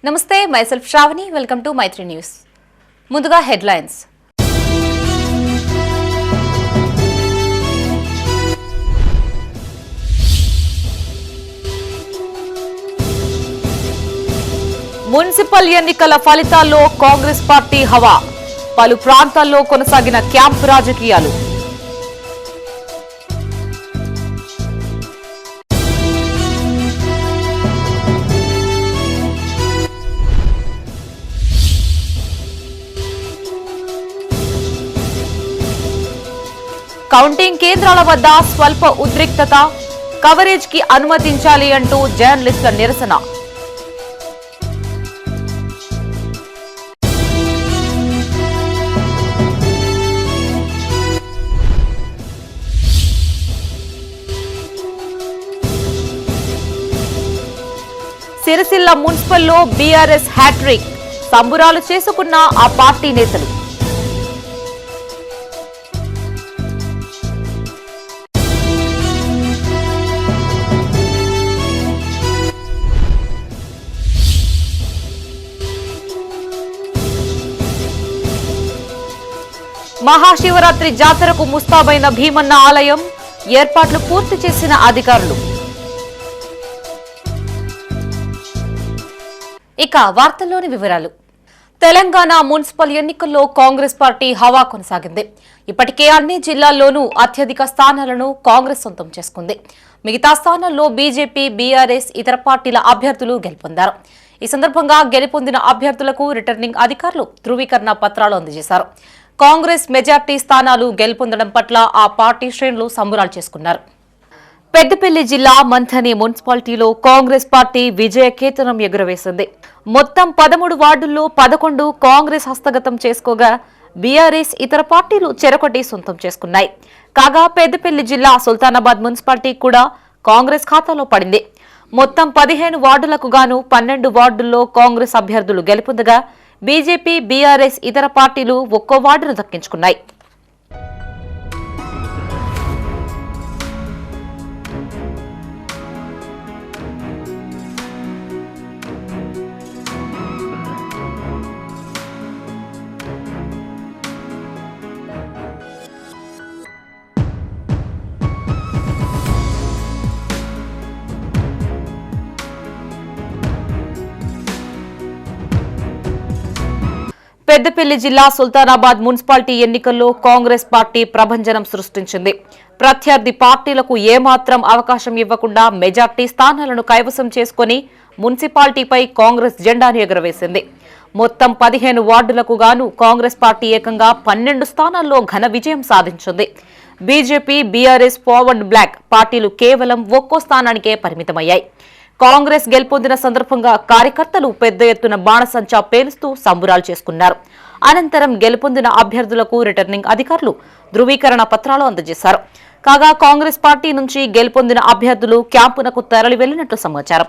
నమస్తే myself Shravani welcome to Maitri news. ముందుగా headlines. Municipal ఎన్నికల ఫలితాల్లో కాంగ్రెస్ పార్టీ హవా. పలు ప్రాంతాల్లో కొనసాగిన క్యాంప్ రాజకీయాలు. కౌంటింగ్ కేంద్రాల వద్ద స్వల్ప ఉద్రిక్తత, కవరేజ్ కి అనుమతించాలి అంటూ జర్నలిస్టుల నిరసన. సిరిసిల్ల మున్సిపల్లో బీఆర్ఎస్ హ్యాట్రిక్, సంబురాలు చేసుకున్న ఆ పార్టీ నేతలు. మహాశివరాత్రి జాతరకు ముస్తాబైన భీమన్న ఆలయం, ఏర్పాట్లు పూర్తి చేసిన అధికారులు. ఇక వార్తల్లోని వివరాలు. తెలంగాణ మున్సిపల్ ఎన్నికల్లో కాంగ్రెస్ పార్టీ హవా కొనసాగింది. ఇప్పటికే అన్ని జిల్లాల్లోనూ అత్యధిక స్థానాలను కాంగ్రెస్ సొంతం చేసుకుంది. మిగతా స్థానాల్లో బీజేపీ, బీఆర్ఎస్, ఇతర పార్టీల అభ్యర్థులు గెలుపొందారు. ఈ సందర్భంగా గెలుపొందిన అభ్యర్థులకు రిటర్నింగ్ అధికారులు ధృవీకరణ పత్రాలు అందజేశారు. కాంగ్రెస్ మెజార్టీ స్థానాలు గెలుపొందడం పట్ల ఆ పార్టీ శ్రేణులు సంబరాలు చేసుకున్నారు. పెద్దపల్లి జిల్లా మంథని మున్సిపాలిటీలో కాంగ్రెస్ పార్టీ విజయకేతనం ఎగురవేసింది. మొత్తం 13 వార్డుల్లో 11 కాంగ్రెస్ హస్తగతం చేసుకోగా బీఆర్ఎస్, ఇతర పార్టీలు చెరొకటి సొంతం చేసుకున్నాయి. కాగా పెద్దపల్లి జిల్లా సుల్తానాబాద్ మున్సిపాలిటీ కూడా కాంగ్రెస్ ఖాతాలో పడింది. మొత్తం 15 వార్డులకు గాను 12 వార్డుల్లో కాంగ్రెస్ అభ్యర్థులు గెలుపొందగా బీజేపీ, బీఆర్ఎస్, ఇతర పార్టీలు ఒక్కో వార్డును దక్కించుకున్నాయి. పెద్దపల్లి జిల్లా సుల్తానాబాద్ మున్సిపాలిటీ ఎన్నికల్లో కాంగ్రెస్ పార్టీ ప్రభంజనం సృష్టించింది. ప్రత్యర్థి పార్టీలకు ఏమాత్రం అవకాశం ఇవ్వకుండా మెజార్టీ స్థానాలను కైవసం చేసుకుని మున్సిపాలిటీపై కాంగ్రెస్ జెండాను ఎగురవేసింది. మొత్తం 15 వార్డులకు గాను కాంగ్రెస్ పార్టీ ఏకంగా 12 స్థానాల్లో ఘన విజయం సాధించింది. బీజేపీ, బీఆర్ఎస్, ఫార్వర్డ్ బ్లాక్ పార్టీలు కేవలం ఒక్కో స్థానానికే పరిమితమయ్యాయి. కాంగ్రెస్ గెలుపొందిన సందర్భంగా కార్యకర్తలు పెద్ద ఎత్తున బాణసంచా పేలుస్తూ సంబురాలు చేసుకున్నారు. అనంతరం గెలుపొందిన అభ్యర్థులకు రిటర్నింగ్ అధికారులు ధృవీకరణ పత్రాలు అందజేశారు. కాగా కాంగ్రెస్ పార్టీ నుంచి గెలుపొందిన అభ్యర్థులు క్యాంపునకు తరలి వెళ్లినట్లు సమాచారం.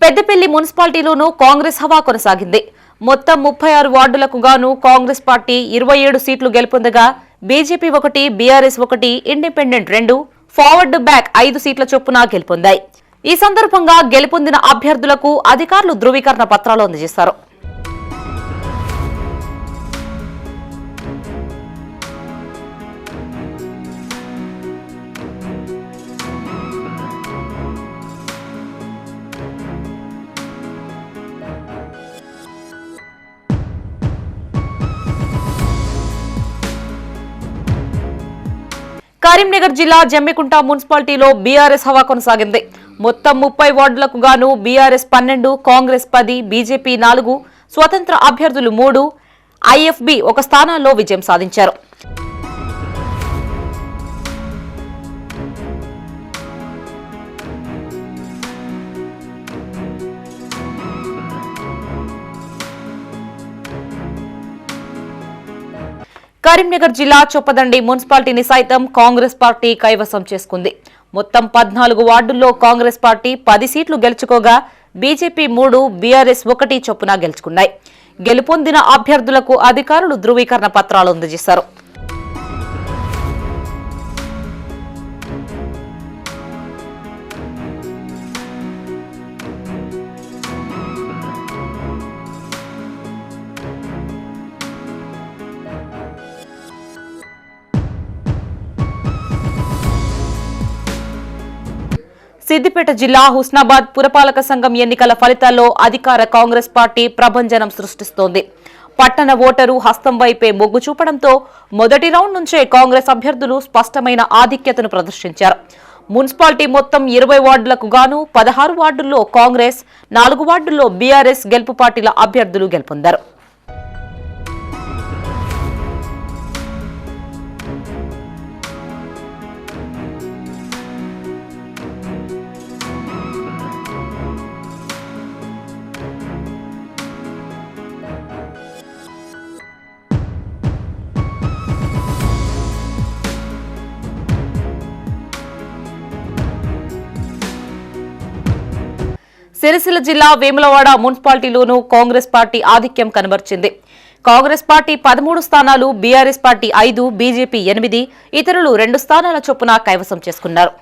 పెద్దపల్లి మున్సిపాలిటీలోనూ కాంగ్రెస్ హవా కొనసాగింది. మొత్తం 36 వార్డులకు గాను కాంగ్రెస్ పార్టీ 27 సీట్లు గెలుపొందగా BJP 1, BRS 1, independent 2, forward back 5 సీట్ల చొప్పున గెలుపొందాయి. ఈ సందర్భంగా గెలుపొందిన అభ్యర్థులకు అధికారులు ధృవీకరణ పత్రాలు అందజేశారు. కరీంనగర్ జిల్లా జమ్మికుంట మున్సిపాలిటీలో బీఆర్ఎస్ హవా కొనసాగింది. మొత్తం 30 వార్డులకు గాను బీఆర్ఎస్ 12, కాంగ్రెస్ 10, బీజేపీ 4, స్వతంత్ర అభ్యర్థులు 3, ఐఎఫ్బి ఒక స్థానాల్లో విజయం సాధించారు. కరీంనగర్ జిల్లా చొప్పదండి మున్సిపాలిటీని సైతం కాంగ్రెస్ పార్టీ కైవసం చేసుకుంది. మొత్తం 14 వార్డుల్లో కాంగ్రెస్ పార్టీ 10 సీట్లు గెలుచుకోగా బీజేపీ 3, బీఆర్ఎస్ 1 చొప్పున గెలుచుకున్నాయి. గెలుపొందిన అభ్యర్థులకు అధికారులు ధృవీకరణ పత్రాలు అందజేశారు. సిద్దిపేట జిల్లా హుస్నాబాద్ పురపాలక సంఘం ఎన్నికల ఫలితాల్లో అధికార కాంగ్రెస్ పార్టీ ప్రభంజనం సృష్టిస్తోంది. పట్టణ ఓటరు హస్తం వైపే మొగ్గు చూపడంతో మొదటి రౌండ్ నుంచే కాంగ్రెస్ అభ్యర్థులు స్పష్టమైన ఆధిక్యతను ప్రదర్శించారు. మున్సిపాలిటీ మొత్తం 20 వార్డులకు గాను 16 వార్డుల్లో కాంగ్రెస్, 4 వార్డుల్లో బీఆర్ఎస్ గెలుపు పార్టీల అభ్యర్థులు గెలుపొందారు. సిరిసిల్ల జిల్లా వేములవాడ మున్సిపాలిటీలోనూ కాంగ్రెస్ పార్టీ ఆధిక్యం కనబర్చింది. కాంగ్రెస్ పార్టీ 13 స్థానాలు, బీఆర్ఎస్ పార్టీ 5, బీజేపీ 8, ఇతరులు 2 స్థానాల చొప్పున కైవసం చేసుకున్నారు.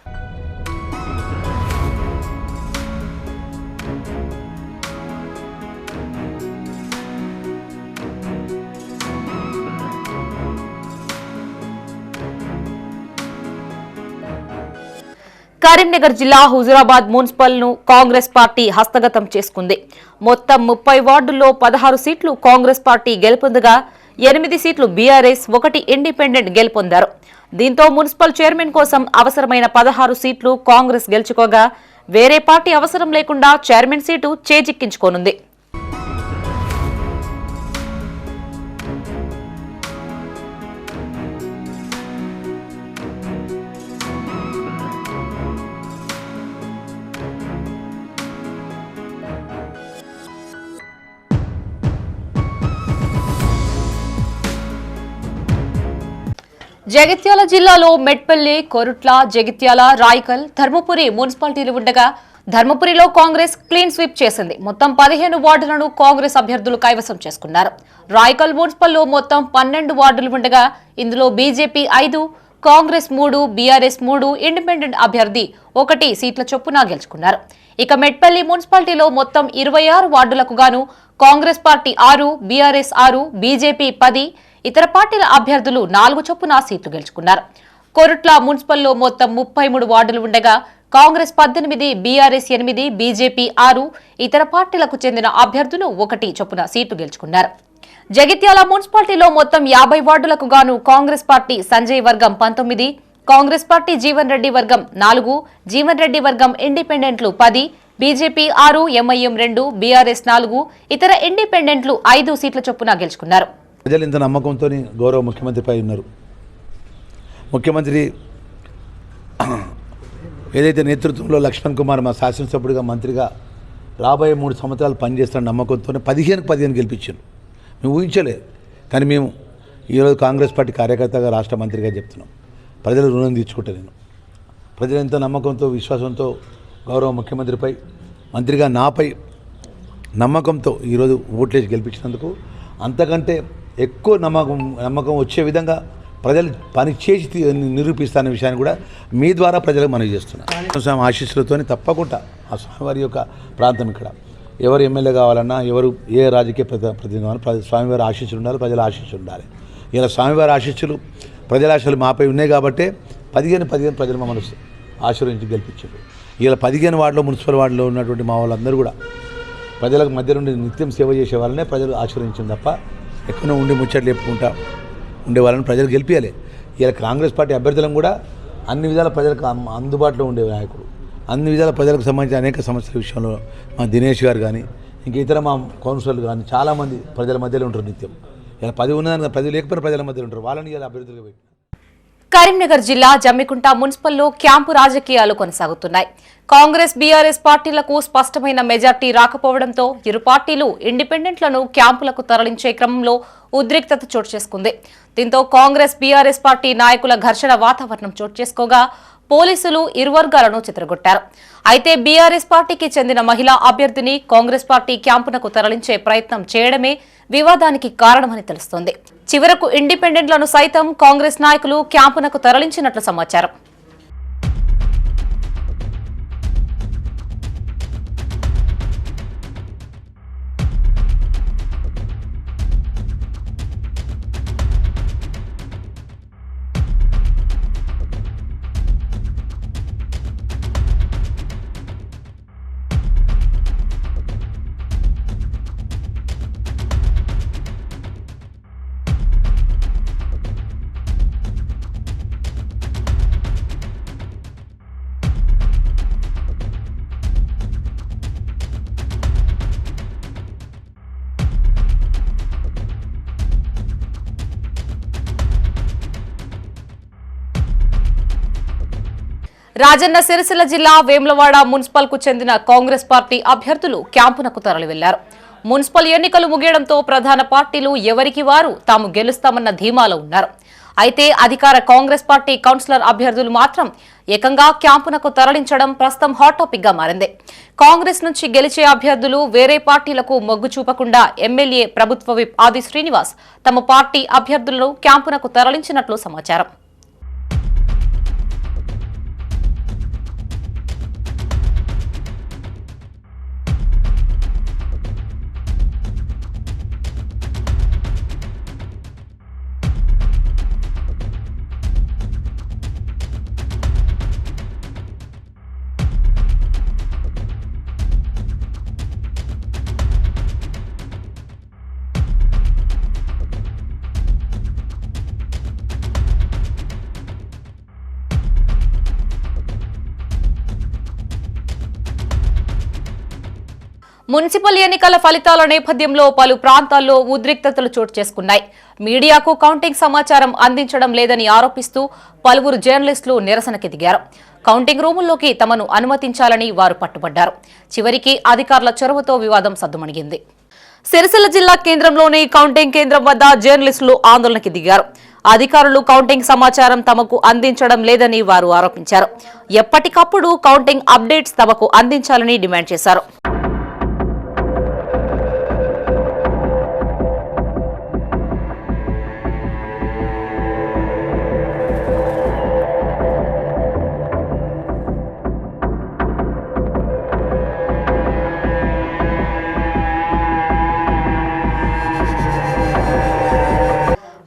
కరీంనగర్ జిల్లా హుజురాబాద్ మున్సిపల్ ను కాంగ్రెస్ పార్టీ హస్తగతం చేసుకుంది. మొత్తం 30 వార్డుల్లో 16 సీట్లు కాంగ్రెస్ పార్టీ గెలుపొందగా 8 సీట్లు బీఆర్ఎస్, 1 ఇండిపెండెంట్ గెలుపొందారు. దీంతో మున్సిపల్ చైర్మన్ కోసం అవసరమైన 16 సీట్లు కాంగ్రెస్ గెలుచుకోగా వేరే పార్టీ అవసరం లేకుండా చైర్మన్ సీటు చేజిక్కించుకోనుంది. జగిత్యాల జిల్లాలో మెట్పల్లి, కొరుట్ల, జగిత్యాల, రాయకల్, ధర్మపురి మున్సిపాలిటీలు ఉండగా ధర్మపురిలో కాంగ్రెస్ క్లీన్ స్వీప్ చేసింది. మొత్తం 15 వార్డులను కాంగ్రెస్ అభ్యర్థులు కైవసం చేసుకున్నారు. రాయకల్ మున్సిపల్లో మొత్తం 12 వార్డులు ఉండగా ఇందులో బీజేపీ 5, కాంగ్రెస్ 3, బీఆర్ఎస్ 3, ఇండిపెండెంట్ అభ్యర్థి 1 సీట్ల చొప్పున గెలుచుకున్నారు. ఇక మెట్పల్లి మున్సిపాలిటీలో మొత్తం 26 వార్డులకు గాను కాంగ్రెస్ పార్టీ 6, బీఆర్ఎస్ 6, బీజేపీ 10, ఇతర పార్టీల అభ్యర్థులు 4 చొప్పున సీట్లు గెలుచుకున్నారు. కొరుట్ల మున్సిపల్లో మొత్తం 33 వార్డులు ఉండగా కాంగ్రెస్ 18, బీఆర్ఎస్ 8, బీజేపీ 6, ఇతర పార్టీలకు చెందిన అభ్యర్థులు 1 చొప్పున సీట్లు గెలుచుకున్నారు. జగిత్యాల మున్సిపాలిటీలో మొత్తం 50 వార్డులకు గాను కాంగ్రెస్ పార్టీ సంజయ్ వర్గం 19, కాంగ్రెస్ పార్టీ జీవన్ రెడ్డి వర్గం 4, జీవన్ రెడ్డి వర్గం ఇండిపెండెంట్లు 10, బీజేపీ 6, ఎంఐఎం 2, బీఆర్ఎస్ 4, ఇతర ఇండిపెండెంట్లు 5 సీట్ల చొప్పున గెలుచుకున్నారు. ప్రజలు ఇంత నమ్మకంతో గౌరవ ముఖ్యమంత్రిపై ఉన్నారు. ముఖ్యమంత్రి ఏదైతే నేతృత్వంలో లక్ష్మణ్ కుమార్ మా శాసనసభ్యుడిగా, మంత్రిగా రాబోయే 3 సంవత్సరాలు పనిచేస్తున్న నమ్మకంతో 15 గెలిపించారు. మేము ఊహించలే. కానీ మేము ఈరోజు కాంగ్రెస్ పార్టీ కార్యకర్తగా, రాష్ట్ర మంత్రిగా చెప్తున్నాం, ప్రజలు రుణం తీర్చుకుంటా. నేను ప్రజలు ఎంతో నమ్మకంతో, విశ్వాసంతో గౌరవ ముఖ్యమంత్రిపై, మంత్రిగా నాపై నమ్మకంతో ఈరోజు ఓట్లేసి గెలిపించినందుకు అంతకంటే ఎక్కువ నమ్మకం వచ్చే విధంగా ప్రజలు పని చేసి నిరూపిస్తానే విషయాన్ని కూడా మీ ద్వారా ప్రజలకు మనవి చేస్తున్నాను. స్వామి ఆశీస్సులతో తప్పకుండా ఆ స్వామివారి యొక్క ప్రాంతం ఇక్కడ ఎవరు ఎమ్మెల్యే కావాలన్నా, ఎవరు ఏ రాజకీయ ప్రతినిధి కావాలన్నా స్వామివారి ఆశీస్సులు ఉండాలి, ప్రజల ఆశీస్సులు ఉండాలి. ఇలా స్వామివారి ఆశీస్సులు, ప్రజల ఆశలు మాపై ఉన్నాయి కాబట్టి 15 ప్రజలు మమ్మల్ని ఆశీర్వదించి గెలిపించారు. ఇలా 15 వార్డులో, మున్సిపల్ వార్డులో ఉన్నటువంటి మా వాళ్ళందరూ కూడా ప్రజలకు మధ్య నుండి నిత్యం సేవ చేసే వాళ్ళనే ప్రజలు ఆశీర్వదించింది తప్ప ఎక్కడో ఉండి ముచ్చట్లు చెప్పుకుంటా ఉండే వాళ్ళని ప్రజలు గెలిపించాలి. ఇలా కాంగ్రెస్ పార్టీ అభ్యర్థులను కూడా అన్ని విధాల ప్రజలకు అందుబాటులో ఉండే నాయకుడు, అన్ని విధాల ప్రజలకు సంబంధించిన అనేక సమస్యల విషయంలో మా దినేష్ గారు కానీ, ఇంక ఇతర మా కౌన్సిలర్లు కానీ చాలామంది ప్రజల మధ్యలో ఉంటారు నిత్యం. ఇలా 10 ఉన్నదాన్ని 10 లేకపోయినా ప్రజల మధ్య ఉంటారు, వాళ్ళని ఇలా అభ్యర్థులుగా పెట్టి. కరీంనగర్ జిల్లా జమ్మికుంట మున్సిపల్లో క్యాంపు రాజకీయాలు కొనసాగుతున్నాయి. కాంగ్రెస్ బీఆర్ఎస్ పార్టీలకు స్పష్టమైన మెజార్టీ రాకపోవడంతో ఇరు పార్టీలు ఇండిపెండెంట్లను క్యాంపులకు తరలించే క్రమంలో ఉద్రిక్తత చోటు చేసుకుంది. దీంతో కాంగ్రెస్ బీఆర్ఎస్ పార్టీ నాయకుల ఘర్షణ వాతావరణం చోటు చేసుకోగా పోలీసులు ఇరు వర్గాలను చెదరగొట్టారు. అయితే బీఆర్ఎస్ పార్టీకి చెందిన మహిళా అభ్యర్థిని కాంగ్రెస్ పార్టీ క్యాంపునకు తరలించే ప్రయత్నం చేయడమే వివాదానికి కారణమని తెలుస్తోంది. చివరకు ఇండిపెండెంట్లను సైతం కాంగ్రెస్ నాయకులు క్యాంపునకు తరలించినట్లు సమాచారం. రాజన్న సిరిసిల్ల జిల్లా వేములవాడ మున్సిపల్ కు చెందిన కాంగ్రెస్ పార్టీ అభ్యర్థులు క్యాంపునకు తరలి వెళ్లారు. మున్సిపల్ ఎన్నికలు ముగియడంతో ప్రధాన పార్టీలు ఎవరికి వారు తాము గెలుస్తామన్న ధీమాలో ఉన్నారు. అయితే అధికార కాంగ్రెస్ పార్టీ కౌన్సిలర్ అభ్యర్థులు మాత్రం ఏకంగా క్యాంపునకు తరలించడం ప్రస్తుతం హాట్ టాపిక్ గా మారింది. కాంగ్రెస్ నుంచి గెలిచే అభ్యర్థులు వేరే పార్టీలకు మొగ్గు చూపకుండా ఎమ్మెల్యే ప్రభుత్వ విప్ ఆది శ్రీనివాస్ తమ పార్టీ అభ్యర్థులను క్యాంపునకు తరలించినట్లు సమాచారం. మున్సిపల్ ఎన్నికల ఫలితాల నేపథ్యంలో పలు ప్రాంతాల్లో ఉద్రిక్తతలు చోటు చేసుకున్నాయి. మీడియాకు కౌంటింగ్ సమాచారం అందించడం లేదని ఆరోపిస్తూ పలువురు జర్నలిస్టులు నిరసనకి దిగారు. కౌంటింగ్ రూముల్లోకి తమను అనుమతించాలని వారు పట్టుబడ్డారు. చివరికి అధికారుల చొరవతో వివాదం సద్దుమణిగింది. సిరిసిల్ల జిల్లా కేంద్రంలోని కౌంటింగ్ కేంద్రం వద్ద జర్నలిస్టులు ఆందోళనకి దిగారు. అధికారులు కౌంటింగ్ సమాచారం తమకు అందించడం లేదని వారు ఆరోపించారు. ఎప్పటికప్పుడు కౌంటింగ్ అప్డేట్స్ తమకు అందించాలని డిమాండ్ చేశారు.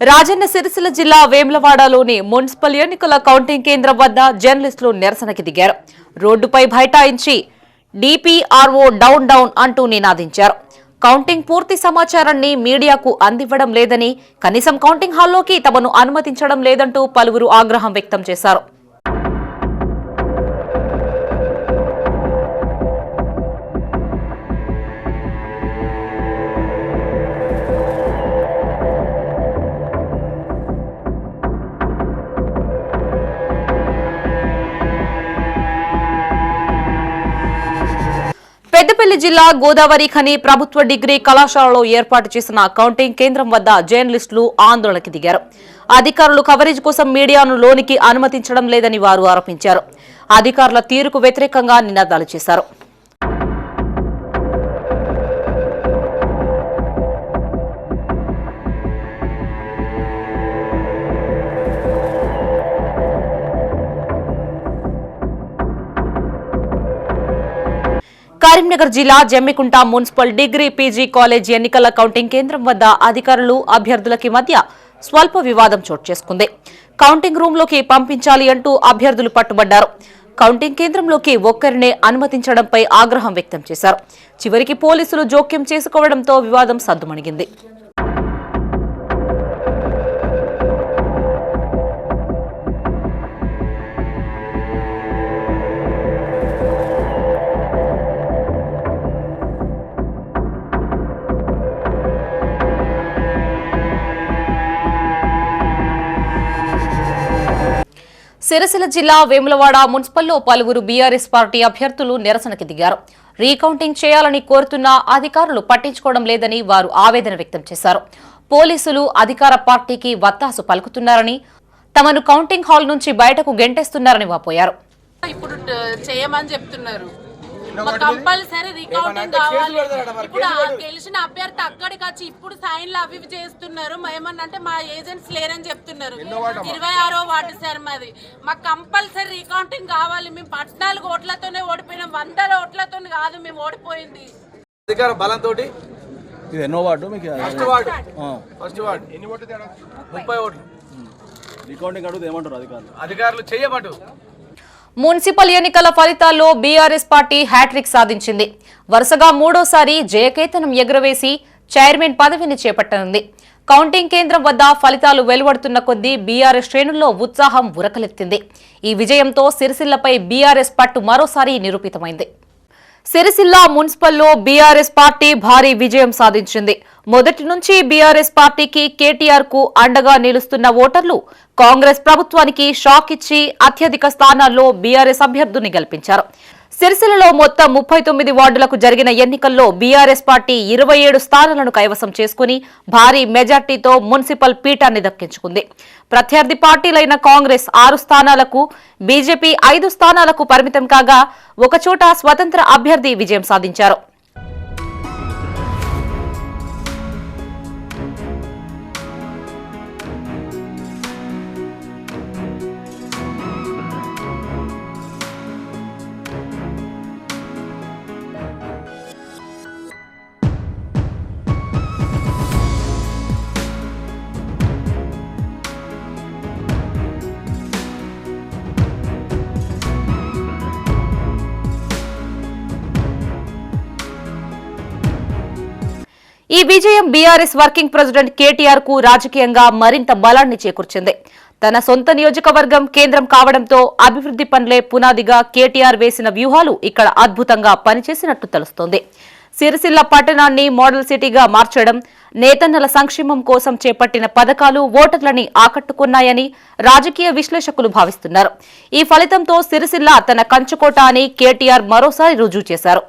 రాజన్న సిరిసిల్ల జిల్లా వేములవాడలోని మున్సిపల్ ఎన్నికల కౌంటింగ్ కేంద్రం వద్ద జర్నలిస్టులు నిరసనకి దిగారు. రోడ్డుపై బైఠాయించి డిపిఆర్ఓ డౌన్ డౌన్ అంటూ నినాదించారు. కౌంటింగ్ పూర్తి సమాచారాన్ని మీడియాకు అందివ్వడం లేదని, కనీసం కౌంటింగ్ హాల్లోకి తమను అనుమతించడం లేదంటూ పలువురు ఆగ్రహం వ్యక్తం చేశారు. పెద్దపల్లి జిల్లా గోదావరి ఖని ప్రభుత్వ డిగ్రీ కళాశాలలో ఏర్పాటు చేసిన కౌంటింగ్ కేంద్రం వద్ద జర్నలిస్టులు ఆందోళనకి దిగారు. అధికారులు కవరేజ్ కోసం మీడియాను లోనికి అనుమతించడం లేదని వారు ఆరోపించారు. అధికారుల తీరుకు వ్యతిరేకంగా నినాదాలు చేశారు. కరీంనగర్ జిల్లా Jammikunta municipal degree PG college ఎన్నికల కౌంటింగ్ కేంద్రం వద్ద అధికారులు అభ్యర్థులకి మధ్య స్వల్ప వివాదం చోటు చేసుకుంది. కౌంటింగ్ రూంలోకి పంపించాలి అంటూ అభ్యర్థులు పట్టుబడ్డారు. కౌంటింగ్ కేంద్రంలోకి ఒక్కరినే అనుమతించడంపై ఆగ్రహం వ్యక్తం చేశారు. చివరికి పోలీసులు జోక్యం చేసుకోవడంతో వివాదం సద్దుమణిగింది. సిరిసిల్ల జిల్లా వేములవాడ మున్సిపల్లో పలువురు బీఆర్ఎస్ పార్టీ అభ్యర్థులు నిరసనకి దిగారు. రీకౌంటింగ్ చేయాలని కోరుతున్న అధికారులు పట్టించుకోవడం లేదని వారు ఆవేదన వ్యక్తం చేశారు. పోలీసులు అధికార పార్టీకి వత్తాసు పలుకుతున్నారని, తమను కౌంటింగ్ హాల్ నుంచి బయటకు గెంటేస్తున్నారని వాపోయారు. ఇప్పుడు చేయమని చెప్తున్నారు. కంపల్సరీ రికౌంటింగ్ కావాలి. ఇప్పుడు గెలిచిన అభ్యర్థి అక్కడికి వచ్చి ఇప్పుడు సైన్లు అవి చేస్తున్నారు. ఏమన్నంటే మా ఏజెంట్స్ లేరని చెప్తున్నారు. 26వ వార్డు సార్ మాది. మాకు కంపల్సరీ రికౌంటింగ్ కావాలి. మేము 14 ఓట్లతోనే ఓడిపోయినాం, 100 ఓట్లతో కాదు మేము ఓడిపోయింది. అధికార బలంతో ఇది ఎన్నో వార్డు మీకు? ఫస్ట్ వార్డు ఎన్ని ఓట్లు? 30 ఓట్లు. రికౌంటింగ్ అడుగుతుంది ఏమంటారు అధికారులు చేయబట్టు. మున్సిపల్ ఎన్నికల ఫలితాల్లో బీఆర్ఎస్ పార్టీ హ్యాట్రిక్ సాధించింది. వరుసగా మూడోసారి జయకేతనం ఎగురవేసి చైర్మన్ పదవిని చేపట్టనుంది. కౌంటింగ్ కేంద్రం వద్ద ఫలితాలు వెలువడుతున్న కొద్దీ బీఆర్ఎస్ శ్రేణుల్లో ఉత్సాహం ఉరకలెత్తింది. ఈ విజయంతో సిరిసిల్లపై బీఆర్ఎస్ పట్టు మరోసారి నిరూపితమైంది. సిరిసిల్ల మున్సిపల్లో బీఆర్ఎస్ పార్టీ భారీ విజయం సాధించింది. మొదటి నుంచి బీఆర్ఎస్ పార్టీకి, కేటీఆర్ కు అండగా నిలుస్తున్న ఓటర్లు కాంగ్రెస్ ప్రభుత్వానికి షాక్ ఇచ్చి అత్యధిక స్థానాల్లో బీఆర్ఎస్ అభ్యర్థుల్ని గెలిపించారు. సిరిసిల్లలో మొత్తం 39 వార్డులకు జరిగిన ఎన్నికల్లో బీఆర్ఎస్ పార్టీ 27 స్థానాలను కైవసం చేసుకుని భారీ మెజార్టీతో మున్సిపల్ పీఠాన్ని దక్కించుకుంది. ప్రత్యర్థి పార్టీలైన కాంగ్రెస్ 6 స్థానాలకు, బీజేపీ 5 స్థానాలకు పరిమితం కాగా ఒకచోట స్వతంత్ర అభ్యర్థి విజయం సాధించారు. ఈ విజయం బీఆర్ఎస్ వర్కింగ్ ప్రెసిడెంట్ కేటీఆర్ కు రాజకీయంగా మరింత బలాన్ని చేకూర్చింది. తన సొంత నియోజకవర్గం కేంద్రం కావడంతో అభివృద్ధి పనులే పునాదిగా కేటీఆర్ వేసిన వ్యూహాలు ఇక్కడ అద్భుతంగా పనిచేసినట్టు తెలుస్తోంది. సిరిసిల్ల పట్టణాన్ని మోడల్ సిటీగా మార్చడం, నేతన్నల సంక్షేమం కోసం చేపట్టిన పథకాలు ఓటర్లని ఆకట్టుకున్నాయని రాజకీయ విశ్లేషకులు భావిస్తున్నారు. ఈ ఫలితంతో సిరిసిల్ల తన కంచుకోట అని కేటీఆర్ మరోసారి రుజువు చేశారు.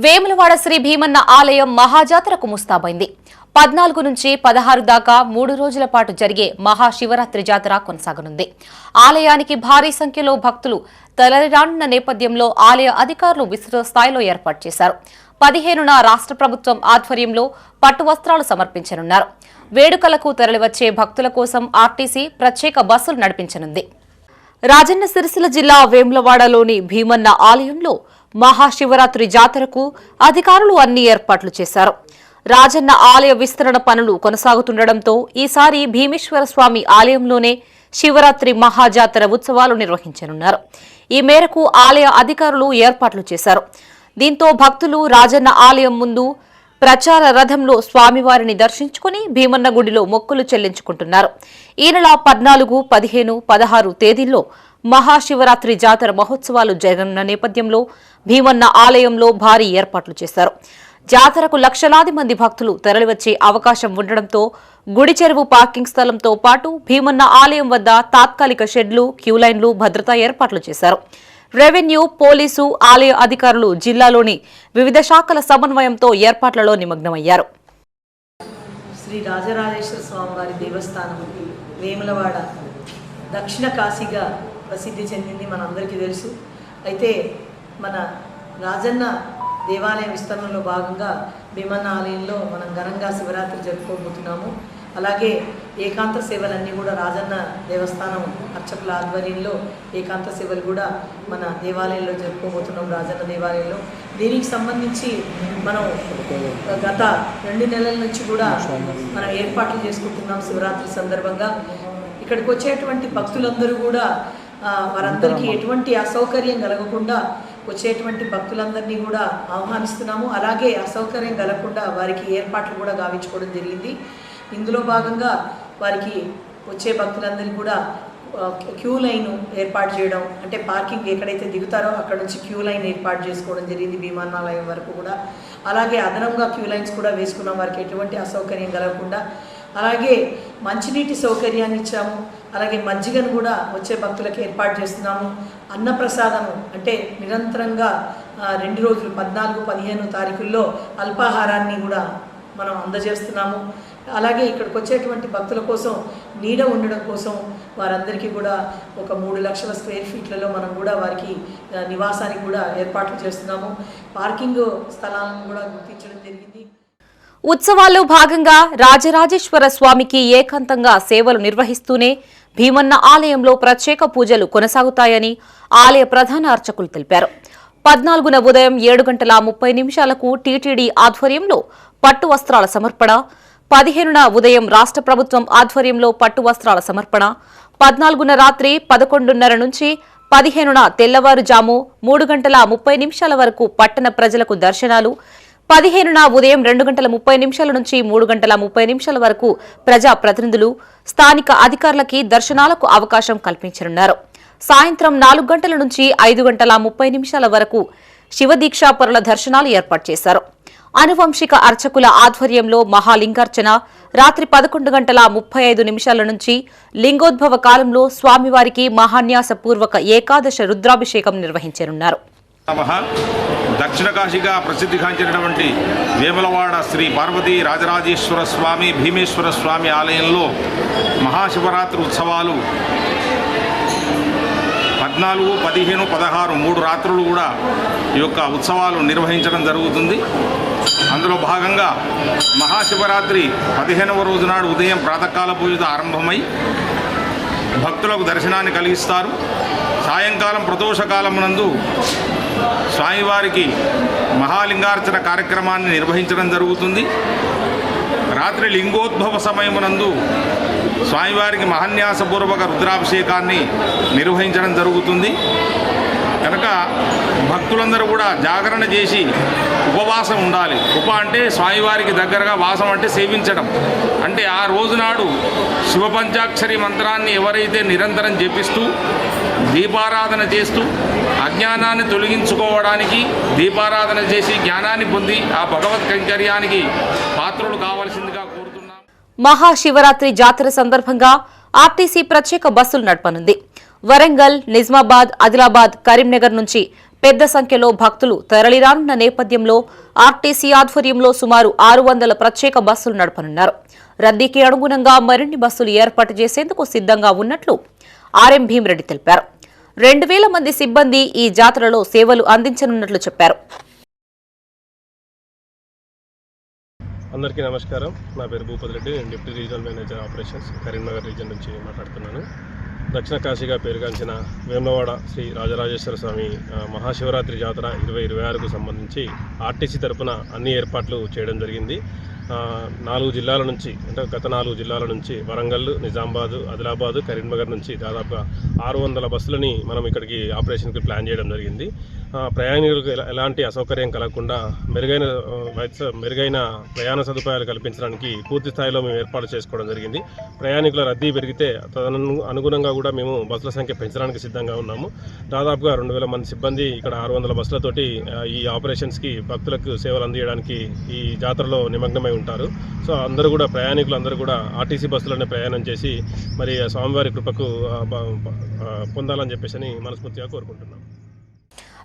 వేములవాడ శ్రీ భీమన్న ఆలయం మహాజాతరకు ముస్తాబైంది. 14 నుంచి 16 దాకా 3 రోజుల పాటు జరిగే మహాశివరాత్రి జాతర కొనసాగనుంది. ఆలయానికి భారీ సంఖ్యలో భక్తులు తరలిరానున్న నేపథ్యంలో ఆలయ అధికారులు విస్తృత స్థాయిలో ఏర్పాటు చేశారు. 15న రాష్ట్ర ప్రభుత్వం ఆధ్వర్యంలో పట్టు వస్త్రాలు సమర్పించనున్నారు. వేడుకలకు తరలివచ్చే భక్తుల కోసం ఆర్టీసీ ప్రత్యేక బస్సులు నడిపించనుంది. రాజన్న సిరిసిల్ల జిల్లా వేములవాడలోని భీమన్న ఆలయంలో మహాశివరాత్రి జాతరకు అధికారులు అన్ని ఏర్పాట్లు చేశారు. రాజన్న ఆలయ విస్తరణ పనులు కొనసాగుతుండటంతో ఈసారి భీమేశ్వర స్వామి ఆలయంలోనే శివరాత్రి మహాజాతర ఉత్సవాలు నిర్వహించనున్నారు. ఈ మేరకు ఆలయ అధికారులు ఏర్పాట్లు చేశారు. దీంతో భక్తులు రాజన్న ఆలయం ముందు ప్రచార రథంలో స్వామివారిని దర్శించుకుని భీమన్న గుడిలో మొక్కులు చెల్లించుకుంటున్నారు. ఈ నెల 14, 15, 16 తేదీల్లో మహాశివరాత్రి జాతర మహోత్సవాలు జరగనున్న నేపథ్యంలో భీమన్న ఆలయంలో భారీ ఏర్పాట్లు చేశారు. జాతరకు లక్షలాది మంది భక్తులు తరలివచ్చే అవకాశం ఉండడంతో గుడి చెరువు పార్కింగ్ స్థలంతో పాటు భీమన్న ఆలయం వద్ద తాత్కాలిక షెడ్లు, క్యూలైన్లు, భద్రతా ఏర్పాట్లు చేశారు. రెవెన్యూ, పోలీసు, ఆలయ అధికారులు జిల్లాలోని వివిధ శాఖల సమన్వయంతో ఏర్పాట్లలో నిమగ్నమయ్యారు. శ్రీ రాజరాజేశ్వర స్వామివారి దేవస్థానం వేములవాడ దక్షిణ కాశీగా ప్రసిద్ధి చెందింది, మనందరికీ తెలుసు. అయితే మన రాజన్న దేవాలయం విస్తరణలో భాగంగా భీమన్న ఆలయంలో మనం ఘనంగా శివరాత్రి జరుపుకోబోతున్నాము. అలాగే ఏకాంత సేవలన్నీ కూడా రాజన్న దేవస్థానం అర్చకుల ఆధ్వర్యంలో ఏకాంత సేవలు కూడా మన దేవాలయంలో జరుపుకోబోతున్నాం, రాజన్న దేవాలయంలో. దీనికి సంబంధించి మనం గత 2 నెలల నుంచి కూడా మనం ఏర్పాట్లు చేసుకుంటున్నాం. శివరాత్రి సందర్భంగా ఇక్కడికి వచ్చేటువంటి భక్తులందరూ కూడా వారందరికీ ఎటువంటి అసౌకర్యం కలగకుండా వచ్చేటువంటి భక్తులందరినీ కూడా ఆహ్వానిస్తున్నాము. అలాగే అసౌకర్యం కలగకుండా వారికి ఏర్పాట్లు కూడా గావించుకోవడం జరిగింది. ఇందులో భాగంగా వారికి వచ్చే భక్తులందరికీ కూడా క్యూ లైన్ ఏర్పాటు చేయడం, అంటే పార్కింగ్ ఎక్కడైతే దిగుతారో అక్కడ నుంచి క్యూ లైన్ ఏర్పాటు చేసుకోవడం జరిగింది విమానాలయం వరకు కూడా. అలాగే అదనంగా క్యూ లైన్స్ కూడా వేసుకున్నాం వారికి ఎటువంటి అసౌకర్యం కలగకుండా. అలాగే మంచినీటి సౌకర్యాన్ని ఇచ్చాము. అలాగే మజ్జిగను కూడా వచ్చే భక్తులకు ఏర్పాటు చేస్తున్నాము. అన్నప్రసాదము అంటే నిరంతరంగా 2 రోజులు 14, 15 తారీఖుల్లో అల్పాహారాన్ని కూడా మనం అందజేస్తున్నాము. అలాగే ఇక్కడికి వచ్చేటువంటి భక్తుల కోసం నీడ ఉండడం కోసం వారందరికీ కూడా ఒక 3 లక్షల స్క్వేర్ ఫీట్లలో మనం కూడా వారికి నివాసానికి కూడా ఏర్పాట్లు చేస్తున్నాము. పార్కింగ్ స్థలాలను కూడా గుర్తించడం జరిగింది. ఉత్సవాల్లో భాగంగా రాజరాజేశ్వర స్వామికి ఏకాంతంగా సేవలు నిర్వహిస్తూనే భీమన్న ఆలయంలో ప్రత్యేక పూజలు కొనసాగుతాయని ఆలయ ప్రధాన అర్చకులు తెలిపారు. 14న ఉదయం 7:30 టీటీడీ ఆధ్వర్యంలో పట్టు వస్త్రాల సమర్పణ, 15న ఉదయం రాష్ట్ర ప్రభుత్వం ఆధ్వర్యంలో పట్టు వస్త్రాల సమర్పణ, 14న రాత్రి 11:30 నుంచి 15న తెల్లవారుజాము 3:30 వరకు పట్టణ ప్రజలకు దర్శనాలు, 15న ఉదయం 2:30 నుంచి 3:30 వరకు ప్రజా ప్రతినిధులు, స్థానిక అధికారులకి దర్శనాలకు అవకాశం కల్పించనున్నారు. సాయంత్రం 4 గంటల నుంచి 5:30 వరకు శివదీక్షాపరుల దర్శనాలు ఏర్పాటు చేశారు. అనువంశిక అర్చకుల ఆధ్వర్యంలో మహాలింగార్చన రాత్రి 11:35 నుంచి లింగోద్భవ కాలంలో స్వామివారికి మహాన్యాసపూర్వక ఏకాదశ రుద్రాభిషేకం నిర్వహించనున్నారు. దక్షిణ కాశీగా ప్రసిద్ధిగాంచినటువంటి వేములవాడ శ్రీ పార్వతీ రాజరాజేశ్వర స్వామి భీమేశ్వర స్వామి ఆలయంలో మహాశివరాత్రి ఉత్సవాలు 14, 15, 16 3 రాత్రులు కూడా ఈ యొక్క ఉత్సవాలు నిర్వహించడం జరుగుతుంది. అందులో భాగంగా మహాశివరాత్రి 15వ రోజు నాడు ఉదయం ప్రాతకాల పూజతో ఆరంభమై భక్తులకు దర్శనాన్ని కలిగిస్తారు. సాయంకాలం ప్రదోషకాలమునందు స్వామివారికి మహాలింగార్చన కార్యక్రమాన్ని నిర్వహించడం జరుగుతుంది. రాత్రి లింగోద్భవ సమయమునందు స్వామివారికి మహాన్యాసపూర్వక రుద్రాభిషేకాన్ని నిర్వహించడం జరుగుతుంది. కనుక భక్తులందరూ కూడా జాగరణ చేసి ఉపవాసం ఉండాలి. అంటే స్వామివారికి దగ్గరగా వాసం అంటే సేవించడం. అంటే ఆ రోజునాడు శివపంచాక్షరి మంత్రాన్ని ఎవరైతే నిరంతరం జపిస్తూ దీపారాధన చేస్తూ అజ్ఞానాన్ని తొలగించుకోవడానికి దీపారాధన చేసి జ్ఞానాన్ని పొంది ఆ భగవత్ కైంకర్యానికి పాత్రులు కావాల్సిందిగా కోరుతున్నాం. మహాశివరాత్రి జాతర సందర్భంగా ఆర్టీసీ ప్రత్యేక బస్సులు నడపనుంది. వరంగల్, నిజామాబాద్, ఆదిలాబాద్, కరీంనగర్ నుంచి పెద్ద సంఖ్యలో భక్తులు తరలిరానున్న నేపథ్యంలో ఆర్టీసీ ఆధ్వర్యంలో సుమారు 600 ప్రత్యేక బస్సులు నడపనున్నారు. రద్దీకి అనుగుణంగా మరిన్ని బస్సులు ఏర్పాటు చేసేందుకు సిద్ధంగా ఉన్నట్లు ఆర్ఎం భీమిరెడ్డి తెలిపారు. 2000 మంది సిబ్బంది ఈ జాతరలో సేవలు అందించనున్నట్లు చెప్పారు. అందరికీ నమస్కారం. నా పేరు భూపతి రెడ్డి. నేను deputy regional manager operations Karimnagar reason నుంచి మాట్లాడుతున్నాను. దక్షిణ కాశీగా పేరుగాంచిన వేములవాడ శ్రీ రాజరాజేశ్వర స్వామి మహాశివరాత్రి జాతర 2026కు సంబంధించి ఆర్టీసీ తరపున అన్ని ఏర్పాట్లు చేయడం జరిగింది. 4 జిల్లాల నుంచి అంటే గత 4 జిల్లాల నుంచి వరంగల్, నిజామాబాద్, ఆదిలాబాద్, కరీంనగర్ నుంచి దాదాపుగా 600 బస్సులని మనం ఇక్కడికి ఆపరేషన్కి ప్లాన్ చేయడం జరిగింది. ప్రయాణికులకు ఎలాంటి అసౌకర్యం కలగకుండా మెరుగైన ప్రయాణ సదుపాయాలు కల్పించడానికి పూర్తి స్థాయిలో మేము ఏర్పాటు చేసుకోవడం జరిగింది. ప్రయాణికుల రద్దీ పెరిగితే అనుగుణంగా కూడా మేము బస్సుల సంఖ్య పెంచడానికి సిద్ధంగా ఉన్నాము. దాదాపుగా 2000 మంది సిబ్బంది ఇక్కడ 600 బస్సులతోటి ఈ ఆపరేషన్స్కి భక్తులకు సేవలు అందించడానికి ఈ జాతరలో నిమగ్నమై ఉంటారు. సో అందరూ కూడా ప్రయాణికులందరూ కూడా ఆర్టీసీ బస్సులోనే ప్రయాణం చేసి మరి స్వామివారి కృపకు పొందాలని చెప్పేసి మనస్ఫూర్తిగా కోరుకుంటున్నాం.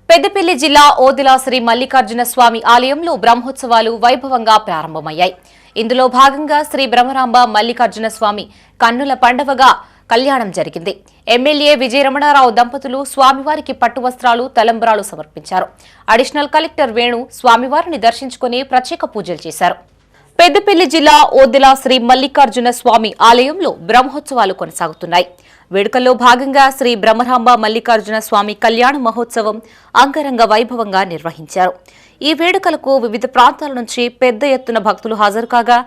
పెద్దపల్లి జిల్లా ఓదిలా శ్రీ మల్లికార్జున స్వామి ఆలయంలో బ్రహ్మోత్సవాలు వైభవంగా ప్రారంభమయ్యాయి. ఇందులో భాగంగా శ్రీ బ్రహ్మరాంబ మల్లికార్జున స్వామి కన్నుల పండవగా కళ్యాణం జరిగింది. ఎమ్మెల్యే విజయరమణారావు దంపతులు స్వామివారికి పట్టు వస్త్రాలు, తలంబ్రాలు సమర్పించారు. అడిషనల్ కలెక్టర్ వేణు స్వామివారిని దర్శించుకుని ప్రత్యేక పూజలు చేశారు. పెద్దపల్లి జిల్లా ఓదిలా శ్రీ మల్లికార్జున స్వామి ఆలయంలో బ్రహ్మోత్సవాలు కొనసాగుతున్నాయి. వేడుకల్లో భాగంగా శ్రీ బ్రహ్మరాంబ మల్లికార్జున స్వామి కళ్యాణ మహోత్సవం అంగరంగ వైభవంగా నిర్వహించారు. ఈ వేడుకలకు వివిధ ప్రాంతాల నుంచి పెద్ద ఎత్తున భక్తులు హాజరు కాగా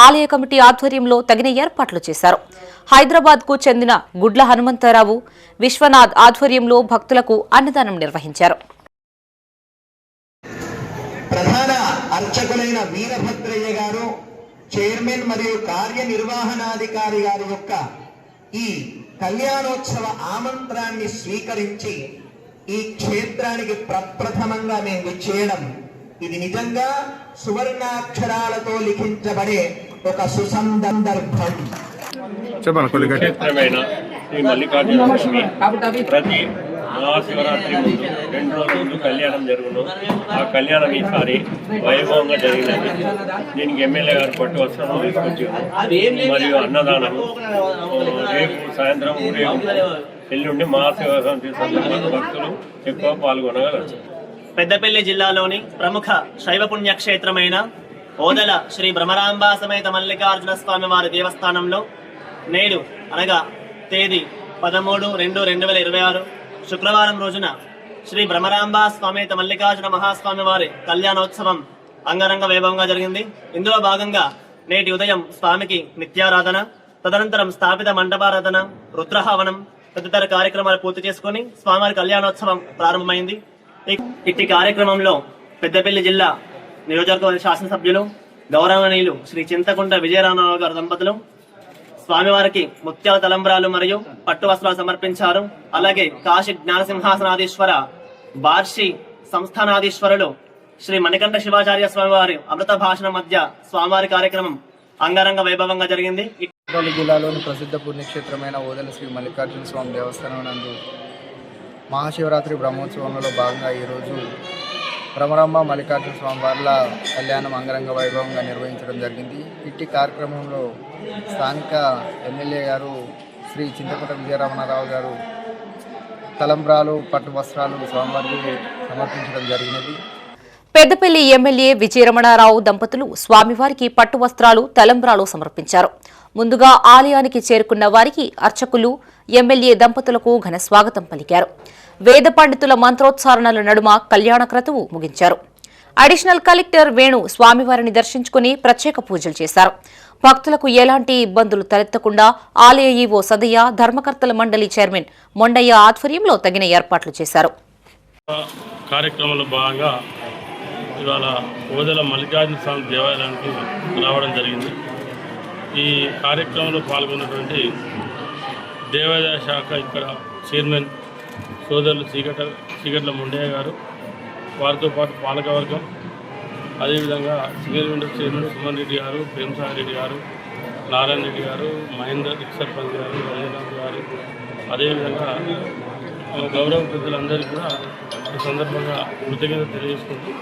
ఆలయ కమిటీ ఆధ్వర్యంలో తగిన ఏర్పాట్లు చేశారు. హైదరాబాద్కు చెందిన గుడ్ల హనుమంతరావు, విశ్వనాథ్ ఆధ్వర్యంలో భక్తులకు అన్నదానం నిర్వహించారు. ప్రధాన అర్చకులైన వీరభద్రయ్య గారు, చైర్మన్ మరియు కార్యనిర్వహణాధికారి గారి యొక్క ఈ కళ్యాణోత్సవ ఆమంత్రాన్ని స్వీకరించి ఈ క్షేత్రానికి ప్రప్రథమంగా మేము చేయడం, ఇది నిజంగా సువర్ణాక్షరాలతో లిఖించబడే ఒక సుసందర్భం. క్షేత్రమైన శ్రీ మల్లికార్జున స్వామి ప్రతి మహాశివరాత్రి ముందు 2 రోజుల ముందు కళ్యాణం జరుగును. ఆ కళ్యాణం ఈసారి వైభవంగా జరిగినది. దీనికి ఎమ్మెల్యే గారు పట్టు వస్త్రం తీసుకొచ్చారు మరియు అన్నదానము. రేపు సాయంత్రం ఊరేగింపు, ఎల్లుండి మహాశివరాత్రి సందర్భంగా భక్తులు ఎక్కువ పాల్గొనగలరు. పెద్దపల్లి జిల్లాలోని ప్రముఖ శైవ పుణ్యక్షేత్రమైన ఓదెల శ్రీ భ్రమరాంబా సమేత మల్లికార్జున స్వామి వారి దేవస్థానంలో నేడు అనగా తేదీ 13/2/2026 శుక్రవారం రోజున శ్రీ భ్రమరాంబా సమేత మల్లికార్జున మహాస్వామి వారి కళ్యాణోత్సవం అంగరంగ వైభవంగా జరిగింది. ఇందులో భాగంగా నేటి ఉదయం స్వామికి నిత్యారాధన, తదనంతరం స్థాపిత మండపారాధన, రుద్రహవనం తదితర కార్యక్రమాలు పూర్తి చేసుకుని స్వామివారి కళ్యాణోత్సవం ప్రారంభమైంది. ఇట్టి కార్యక్రమంలో పెద్దపల్లి జిల్లా నియోజకవర్గ శాసనసభ్యులు గౌరవనీయులు శ్రీ చింతకుంట విజయరామరావు గారు దంపతులు స్వామివారికి ముత్యాల తలంబ్రాలు మరియు పట్టు వస్త్రాలు సమర్పించారు. అలాగే కాశీ జ్ఞానసింహాసనాధీశ్వర బార్షి సంస్థానాధీశ్వరులు శ్రీ మణికంఠ శివాచార్య స్వామివారి అమృత భాషణ మధ్య స్వామివారి కార్యక్రమం అంగరంగ వైభవంగా జరిగింది. జిల్లాలోని ప్రసిద్ధ పుణ్యక్షేత్రమైన ఓదెల శ్రీ మల్లికార్జున స్వామి దేవస్థానం నందు మహాశివరాత్రి బ్రహ్మోత్సవంలో భాగంగా ఈరోజు భ్రమరాంబ మల్లికార్జున స్వామి వార్ల కళ్యాణం అంగరంగ వైభవంగా నిర్వహించడం జరిగింది. ఇట్టి కార్యక్రమంలో స్థానిక ఎమ్మెల్యే గారు శ్రీ చింతకుంట విజయరామరావు గారు తలంబ్రాలు, పట్టు వస్త్రాలు స్వామివారికి సమర్పించడం జరిగినది. పెద్దపల్లి ఎమ్మెల్యే విజయరమణారావు దంపతులు స్వామివారికి పట్టు వస్త్రాలు, తలంబ్రాలు సమర్పించారు. ముందుగా ఆలయానికి చేరుకున్న వారికి అర్చకులు, ఎమ్మెల్యే దంపతులకు ఘన స్వాగతం పలికారు. వేద పండితుల మంత్రోచ్చారణల నడుమ కళ్యాణ క్రతువు ముగించారు. అడిషనల్ కలెక్టర్ వేణు స్వామివారిని దర్శించుకుని ప్రత్యేక పూజలు చేశారు. భక్తులకు ఎలాంటి ఇబ్బందులు తలెత్తకుండా ఆలయ ఈవో సదయ్య, ధర్మకర్తల మండలి చైర్మన్ మొండయ్య ఆధ్వర్యంలో తగిన ఏర్పాట్లు చేశారు. కార్యక్రమంలో భాగంగా ఇవాళ ఓదెల మల్లికార్జున స్వామి దేవాలయానికి రావడం జరిగింది. ఈ కార్యక్రమంలో పాల్గొన్నటువంటి దేవాదాయ శాఖ ఇక్కడ చైర్మన్ సోదరులు చీకట్ల మొండయ్య గారు, వారితో పాటు పాలకవర్గం, అదేవిధంగా single window chairman Suman Reddy గారు, ప్రేమసాగర్ రెడ్డి గారు, నారాయణ రెడ్డి గారు, మహేందర్ సర్పంచ్ గారు, రంజనాథ్ గారు, అదేవిధంగా గౌరవ పెద్దలందరికీ కూడా ఈ సందర్భంగా కృతజ్ఞత తెలియజేసుకుంటూ,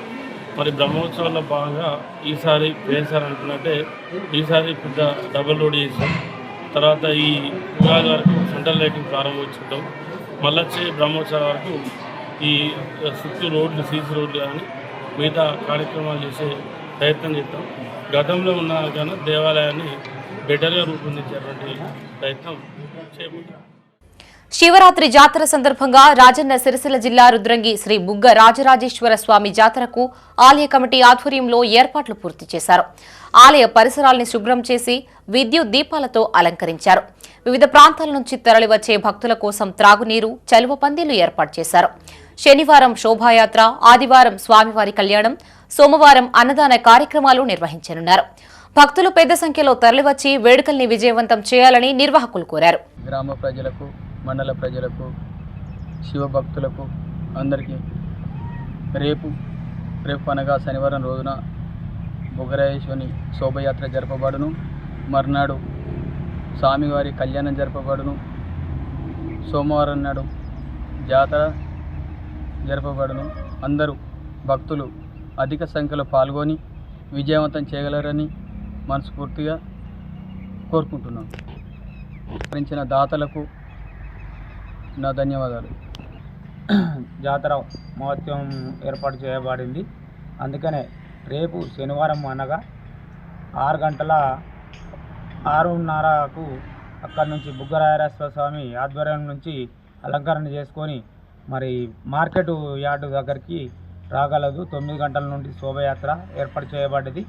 మరి బ్రహ్మోత్సవాల్లో భాగంగా ఈసారి వేసారు అనుకున్నట్టే ఈసారి పెద్ద డబుల్ రోడ్ చేసాం. తర్వాత ఈ ఉగాది వరకు సెంట్రల్ లైటింగ్ ప్రారంభించుకుంటాం. మళ్ళీ వచ్చే బ్రహ్మోత్సవాల వరకు ఈ చుట్టూ రోడ్లు, సీసీ రోడ్లు కానీ మిగతా కార్యక్రమాలు చేసే ప్రయత్నం చేస్తాం. గతంలో ఉన్న కన్నా దేవాలయాన్ని బెటర్గా రూపొందించేటువంటి ప్రయత్నం చేయబోతాం. శివరాత్రి జాతర సందర్భంగా రాజన్న సిరిసిల్ల జిల్లా రుద్రంగి శ్రీ బుగ్గ రాజరాజేశ్వర స్వామి జాతరకు ఆలయ కమిటీ ఆధ్వర్యంలో ఏర్పాట్లు పూర్తి చేశారు. ఆలయ పరిసరాల్ని శుభ్రం చేసి విద్యుత్ దీపాలతో అలంకరించారు. వివిధ ప్రాంతాల నుంచి తరలివచ్చే భక్తుల కోసం త్రాగునీరు, చలువ పందిళ్లు ఏర్పాటు చేశారు. శనివారం శోభాయాత్ర, ఆదివారం స్వామివారి కళ్యాణం, సోమవారం అన్నదాన కార్యక్రమాలు నిర్వహించనున్నారు. భక్తులు పెద్ద సంఖ్యలో తరలివచ్చి వేడుకల్ని విజయవంతం చేయాలని నిర్వాహకులు కోరారు. గ్రామ ప్రజలకు, మండల ప్రజలకు, శివభక్తులకు అందరికీ రేపు అనగా శనివారం రోజున బుగ్గరాజేశ్వరి శోభయాత్ర జరపబడును. మర్నాడు స్వామివారి కళ్యాణం జరపబడును. సోమవారం నాడు జాతర జరపబడును. అందరూ భక్తులు అధిక సంఖ్యలో పాల్గొని విజయవంతం చేయగలరని మనస్ఫూర్తిగా కోరుకుంటున్నాం. భరించిన దాతలకు నా ధన్యవాదాలు. జాతర మహోత్సవం ఏర్పాటు చేయబడింది. అందుకనే రేపు శనివారం అనగా 6:30కు అక్కడి నుంచి బుగ్గరాజేశ్వర స్వామి ఆధ్వర్యం నుంచి అలంకరణ చేసుకొని మరి మార్కెట్ యార్డు దగ్గరికి రాగలదు. 9 గంటల నుండి శోభయాత్ర ఏర్పాటు చేయబడ్డది.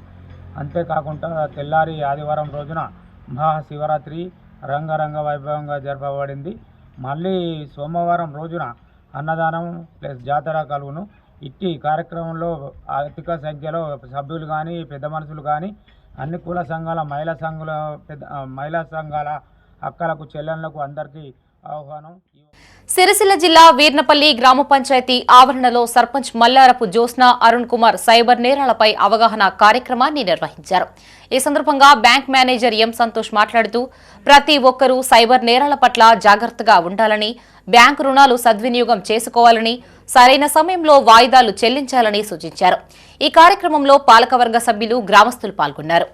అంతేకాకుండా తెల్లారి ఆదివారం రోజున మహాశివరాత్రి రంగరంగ వైభవంగా జరపబడింది. మళ్ళీ సోమవారం రోజున అన్నదానం ప్లస్ జాతర కలుగును. ఇట్టి కార్యక్రమంలో అధిక సంఖ్యలో సభ్యులు కానీ పెద్ద మనుషులు కానీ అన్ని కుల సంఘాల మహిళా సంఘాల అక్కలకు చెల్లెళ్లకు అందరికీ ఆహ్వానం. సిరిసిల్ల జిల్లా వీర్నపల్లి గ్రామ పంచాయతీ ఆవరణలో సర్పంచ్ మల్లారపు జ్యోత్స్న అరుణ్ కుమార్ సైబర్ నేరాలపై అవగాహన కార్యక్రమాన్ని నిర్వహించారు. ఈ సందర్భంగా బ్యాంక్ మేనేజర్ ఎం సంతోష్ మాట్లాడుతూ ప్రతి ఒక్కరూ సైబర్ నేరాల పట్ల జాగ్రత్తగా ఉండాలని, బ్యాంకు రుణాలు సద్వినియోగం చేసుకోవాలని, సరైన సమయంలో వాయిదాలు చెల్లించాలని సూచించారు. ఈ కార్యక్రమంలో పాలకవర్గ సభ్యులు, గ్రామస్తులు పాల్గొన్నారు.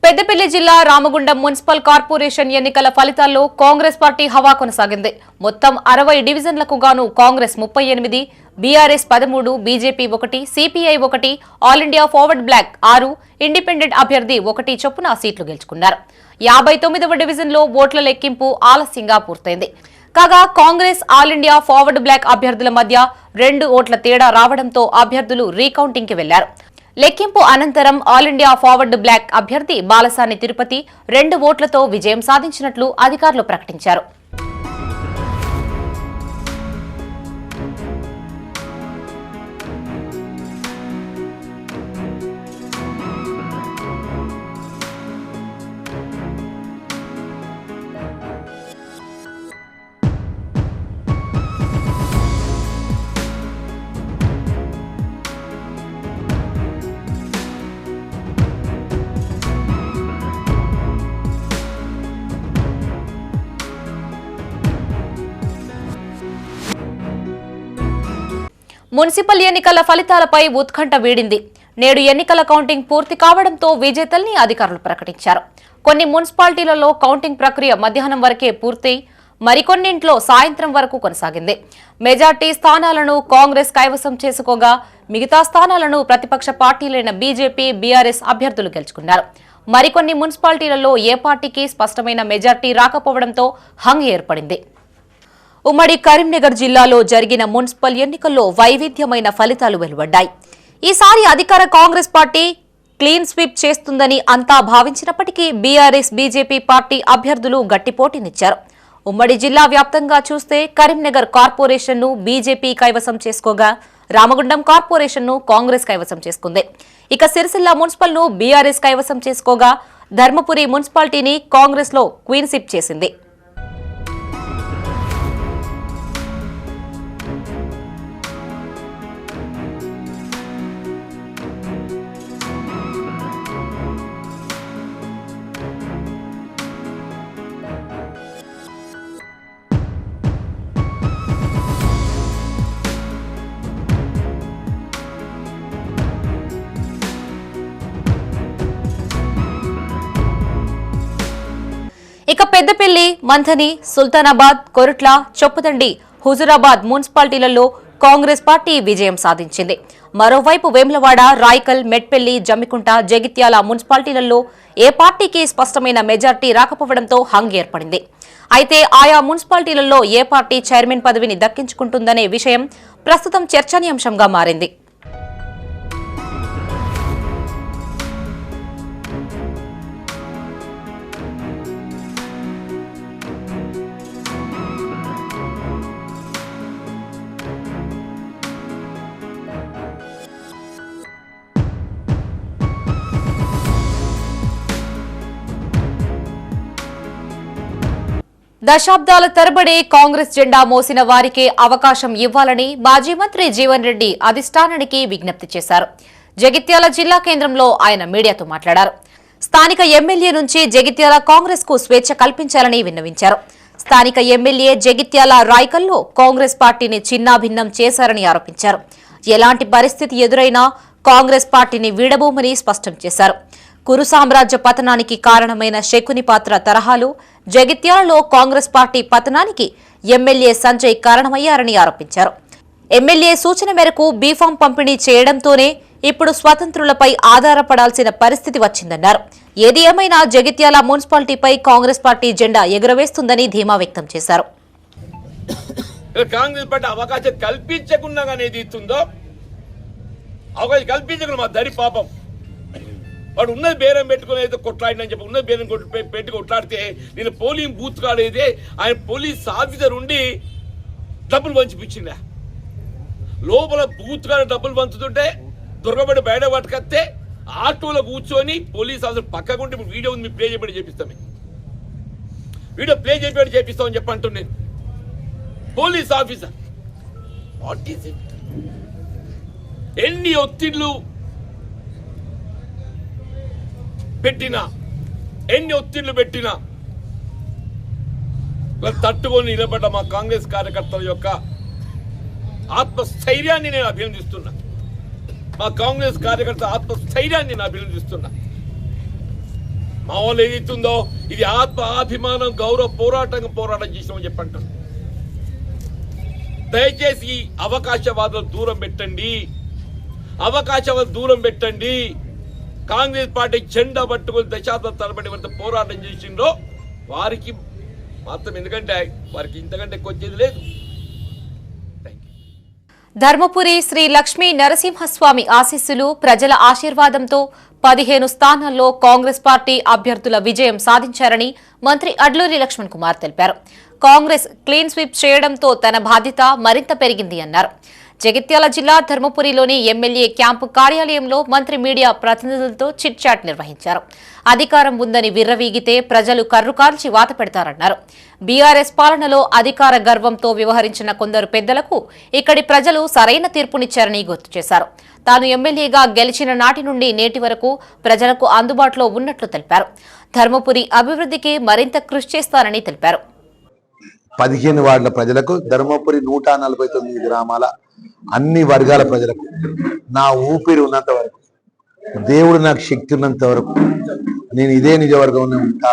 పెద్దపల్లి జిల్లా రామగుండం మున్సిపల్ కార్పొరేషన్ ఎన్నికల ఫలితాల్లో కాంగ్రెస్ పార్టీ హవా కొనసాగింది. మొత్తం 60 డివిజన్లకు గాను Congress 38, BRS 13, BJP 1, CPI 1, all India forward bloc 6, independent అభ్యర్థి 1 చొప్పున సీట్లు గెలుచుకున్నారు. 59వ డివిజన్లో ఓట్ల లెక్కింపు ఆలస్యంగా పూర్తయింది. కాగా Congress, all India forward bloc అభ్యర్థుల మధ్య 2 ఓట్ల తేడా రావడంతో అభ్యర్థులు రీకౌంటింగ్ కి వెళ్లారు. లెక్కింపు అనంతరం ఆల్ ఇండియా ఫార్వర్డ్ బ్లాక్ అభ్యర్థి బాలసాని తిరుపతి 2 ఓట్లతో విజయం సాధించినట్లు అధికారులు ప్రకటించారు. మున్సిపల్ ఎన్నికల ఫలితాలపై ఉత్కంఠ వీడింది. నేడు ఎన్నికల కౌంటింగ్ పూర్తి కావడంతో విజేతల్ని అధికారులు ప్రకటించారు. కొన్ని మున్సిపాలిటీలలో కౌంటింగ్ ప్రక్రియ మధ్యాహ్నం వరకే పూర్తయి మరికొన్నింట్లో సాయంత్రం వరకు కొనసాగింది. మెజార్టీ స్థానాలను కాంగ్రెస్ కైవసం చేసుకోగా మిగతా స్థానాలను ప్రతిపక్ష పార్టీలైన బీజేపీ, బీఆర్ఎస్ అభ్యర్థులు గెలుచుకున్నారు. మరికొన్ని మున్సిపాలిటీలలో ఏ పార్టీకి స్పష్టమైన మెజార్టీ రాకపోవడంతో హంగ్ ఏర్పడింది. ఉమ్మడి కరీంనగర్ జిల్లాలో జరిగిన మున్సిపల్ ఎన్నికల్లో వైవిధ్యమైన ఫలితాలు వెలువడ్డాయి. ఈసారి అధికార కాంగ్రెస్ పార్టీ క్లీన్ స్వీప్ చేస్తుందని అంతా భావించినప్పటికీ బీఆర్ఎస్, బీజేపీ పార్టీ అభ్యర్థులు గట్టి పోటీనిచ్చారు. ఉమ్మడి జిల్లా వ్యాప్తంగా చూస్తే కరీంనగర్ కార్పొరేషన్ను బీజేపీ కైవసం చేసుకోగా రామగుండం కార్పొరేషన్ను కాంగ్రెస్ కైవసం చేసుకుంది. ఇక సిరిసిల్ల మున్సిపల్ను బీఆర్ఎస్ కైవసం చేసుకోగా ధర్మపురి మున్సిపాలిటీని కాంగ్రెస్ లో క్వీన్ స్వీప్ చేసింది. ఇక పెద్దపల్లి, మంథని, సుల్తానాబాద్, కొరుట్ల, చొప్పదండి, హుజురాబాద్ మున్సిపాలిటీలలో కాంగ్రెస్ పార్టీ విజయం సాధించింది. మరోవైపు వేములవాడ, రాయకల్, మెట్పల్లి, జమ్మికుంట, జగిత్యాల మున్సిపాలిటీలలో ఏ పార్టీకి స్పష్టమైన మెజార్టీ రాకపోవడంతో హంగ్ ఏర్పడింది. అయితే ఆయా మున్సిపాలిటీలలో ఏ పార్టీ చైర్మన్ పదవిని దక్కించుకుంటుందనే విషయం ప్రస్తుతం చర్చనీయాంశంగా మారింది. దశాబ్దాల తరబడి కాంగ్రెస్ జెండా మోసిన వారికే అవకాశం ఇవ్వాలని మాజీ మంత్రి జీవన్ రెడ్డి అధిష్టానానికి విజ్ఞప్తి చేశారు. జగిత్యాల జిల్లా కేంద్రంలో ఆయన మీడియాతో మాట్లాడారు. స్థానిక ఎమ్మెల్యే నుంచి జగిత్యాల కాంగ్రెస్ కు స్వేచ్ఛ కల్పించాలని విన్నవించారు. స్థానిక ఎమ్మెల్యే జగిత్యాల రాయకల్లో కాంగ్రెస్ పార్టీని చిన్నాభిన్నం చేశారని ఆరోపించారు. ఎలాంటి పరిస్థితి ఎదురైనా కాంగ్రెస్ పార్టీని వీడబోమని స్పష్టం చేశారు. కురు సామ్రాజ్య పతనానికి కారణమైన శకుని పాత్ర తరహాలు జగిత్యాలలో కాంగ్రెస్ పార్టీ పతనానికి ఎమ్మెల్యే సంజయ్ కారణమయ్యారని ఆరోపించారు. ఎమ్మెల్యే సూచన మేరకు బీఫామ్ పంపిణీ చేయడంతోనే ఇప్పుడు స్వతంత్రులపై ఆధారపడాల్సిన పరిస్థితి వచ్చిందన్నారు. ఏది ఏమైనా జగిత్యాల మున్సిపాలిటీపై కాంగ్రెస్ పార్టీ జెండా ఎగురవేస్తుందని ధీమా వ్యక్తం చేశారు. కాంగ్రెస్ పార్టీ అవకాశం కల్పించకుండా అనేది ఇస్తుందో అవకాశం కల్పించకుండా మా దరి పాపం వాడు ఉన్నది బేరం పెట్టుకుని అయితే కొట్లాడినని చెప్పి ఉన్నది బేరం పెట్టి కొట్లాడితే నేను పోలింగ్ బూత్ కాడైతే ఆయన పోలీస్ ఆఫీసర్ ఉండి డబ్బులు పంచిపించిందా లోపల బూత్ కాడ డబ్బులు పంచుతుంటే దొరకబడి బయట పట్టుకొస్తే ఆటోలో కూర్చొని పోలీస్ ఆఫీసర్ పక్కకుంటే వీడియో ఉంది ప్లే చేయబడి చేపిస్తామే వీడియో ప్లే చేయబడి చేపిస్తామని చెప్పి అంటున్నాను. Police officer what is it? ఎన్ని ఒత్తిళ్లు పెట్టినా తట్టుకొని నిలబడ్డ మా కాంగ్రెస్ కార్యకర్తల యొక్క ఆత్మస్థైర్యాన్ని నేను అభినందిస్తున్నా. మా కాంగ్రెస్ కార్యకర్త ఆత్మస్థైర్యాన్ని నేను అభినందిస్తున్నా. మా వాళ్ళు ఏదైతుందో ఇది ఆత్మాభిమానం గౌరవ పోరాటం చేసామని చెప్పంటారు. దయచేసి అవకాశవాదులు దూరం పెట్టండి. కాంగ్రెస్ పార్టీ జెండా పట్టుకుని దశాబ్దం తరబడి వద్ద పోరాటం చేసిండ్రో వారికి మాత్రం, ఎందుకంటే వారికి ఇంతకంటే వచ్చేది లేదు. ధర్మపురి శ్రీ లక్ష్మీ నరసింహస్వామి ఆశీస్సులు ప్రజల ఆశీర్వాదంతో 15 స్థానాల్లో కాంగ్రెస్ పార్టీ అభ్యర్థుల విజయం సాధించారని మంత్రి అడ్లూరి లక్ష్మణ్ కుమార్ తెలిపారు. కాంగ్రెస్ క్లీన్ స్వీప్ చేయడంతో తన బాధ్యత మరింత పెరిగింది అన్నారు. జగిత్యాల జిల్లా ధర్మపురిలోని ఎమ్మెల్యే క్యాంపు కార్యాలయంలో మంత్రి మీడియా ప్రతినిధులతో చిట్ చాట్ నిర్వహించారు. అధికారం ఉందని విర్రవీగితే ప్రజలు కర్రు కాల్చి వాత పెడతారన్నారు. బీఆర్ఎస్ పాలనలో అధికార గర్వంతో వ్యవహరించిన కొందరు పెద్దలకు ఇక్కడి ప్రజలు సరైన తీర్పునిచ్చారని గుర్తు చేశారు. తాను ఎమ్మెల్యేగా గెలిచిన నాటి నుండి నేటి వరకు ప్రజలకు అందుబాటులో ఉన్నట్లు తెలిపారు. ధర్మపురి అభివృద్ధికి మరింత కృషి చేస్తారని తెలిపారు. 15 వార్డుల ప్రజలకు, ధర్మపురి 149 గ్రామాల అన్ని వర్గాల ప్రజలకు నా ఊపిరి ఉన్నంత వరకు, దేవుడు నాకు శక్తి ఉన్నంత వరకు నేను ఇదే నిజవర్గంలో ఉంటా.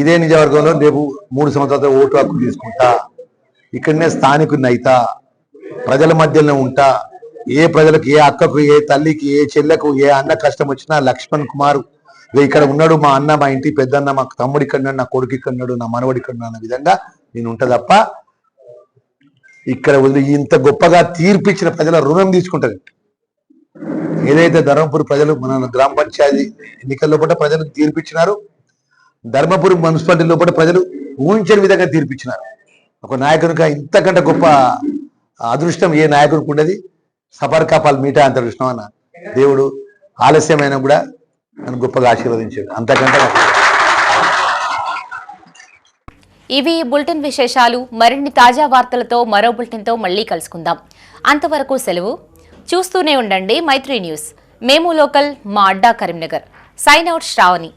ఇదే నిజవర్గంలో రేపు 3 సంవత్సరాల ఓటు హక్కు తీసుకుంటా. ఇక్కడనే స్థానికుడిని అయితా, ప్రజల మధ్యలో ఉంటా. ఏ ప్రజలకు, ఏ అక్కకు, ఏ తల్లికి, ఏ చెల్లెకు, ఏ అన్న కష్టం వచ్చినా లక్ష్మణ్ కుమార్ ఇక్కడ ఉన్నాడు, మా అన్న, మా ఇంటి పెద్దన్న, మా తమ్ముడు ఇక్కడ ఉన్నాడు, నా కొడుకు ఇక్కడ ఉన్నాడు, నా మనవడి ఇక్కడ ఉన్నాడు అన్న విధంగా నేను ఉంటా తప్ప ఇక్కడ ఇంత గొప్పగా తీర్పిచ్చిన ప్రజల రుణం తీసుకుంటారు. ఏదైతే ధర్మపురి ప్రజలు మన గ్రామ పంచాయతీ ఎన్నికల్లో కూడా ప్రజలకు తీర్పిచ్చినారు, ధర్మపురి మున్సిపాలిటీ లోపల ప్రజలు ఊహించని విధంగా తీర్పిచ్చినారు. ఒక నాయకునికి ఇంతకంటే గొప్ప అదృష్టం ఏ నాయకునికి ఉండేది. సఫర్ కాపాల్ మీటా అంత అదృష్టం అన్న దేవుడు ఆలస్యమైన కూడా నన్ను గొప్పగా ఆశీర్వదించాడు. అంతకంటే ఇవి బులెటిన్ విశేషాలు. మరిన్ని తాజా వార్తలతో మరో బులెటిన్తో మళ్ళీ కలుసుకుందాం. అంతవరకు సెలవు. చూస్తూనే ఉండండి మైత్రి న్యూస్. మేము లోకల్, మా అడ్డా కరీంనగర్. Sign out Shravani.